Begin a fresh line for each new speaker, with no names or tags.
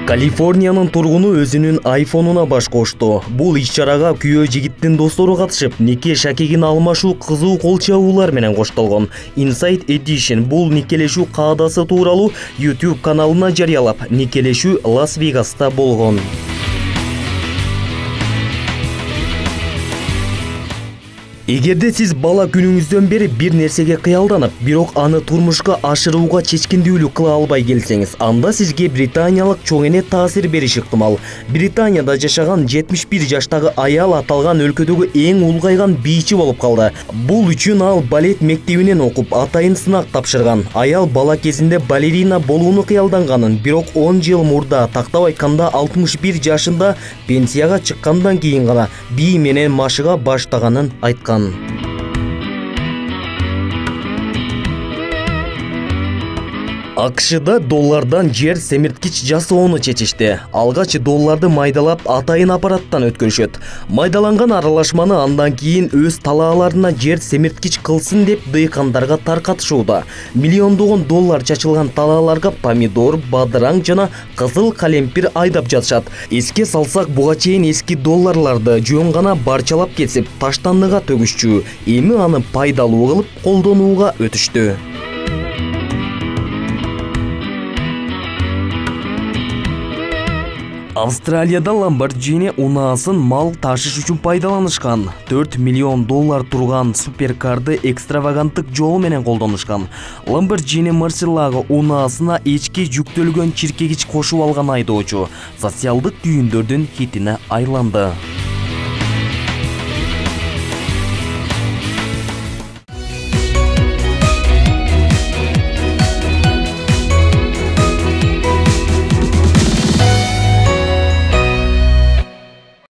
Калифорниянын тургуну өзүнүн айфонуна баш кошту. Бул иш-чарага күйөө жигиттин достору катышып, нике шакегин алмашуу кызуу кол чабуулар менен коштолгон. Inside Edition бул никелешүү каадасы тууралуу YouTube каналына жарыялап, никелешүү Лас-Вегаста болгон. Эгерде сиз бала күнүңүздөн бери бир нерсеге кыялданып, бирок аны турмушка ашырууга чечкиндүүлүк кыла албай келсеңиз, анда сизге британиялык чоң эне таасир бериши ыктымал. Британияда жашаган 71 жаштагы аял аталган өлкөдөгү эң улгайган бийчи болуп калды. Бул үчүн ал балет мектебинен окуп, атайын сынак тапшырган. Аял бала кезинде балерина болууну кыялданганын, бирок 10 жыл мурда, тактап айтканда 61 жашында пенсияга чыккандан кийин гана бий менен машыга баштаганын айткан. АКШда доллардан жер семирткич жасоону чечишти. Алгач долларды майдалап атайын аппараттан өткөрүшөт. Майдаланган аралашманы андан кийин өз талааларына жер семирткич кылсын деп дыйкандарга таркатышууда. Миллиондогон доллар чачылган талааларга помидор, бадыраң жана кызыл калемпир айдап жатышат. Эске салсак, буга чейин эски долларларды жөн гана барчалап кетип, таштандыга төгүшчү. Эми аны пайдалуу кылып колдонууга өтүштү. Австралияда Lamborghini унаасын мал ташыш үчүн пайдаланышкан. 4 миллион доллар турган суперкарды экстраваганттык жол менен колдонушкан. Lamborghini Murcielago унаасына эчки жүктөлгөн чиркегич кошуп алган айдоочу социалдык түйүндөрдүн хитине айланды.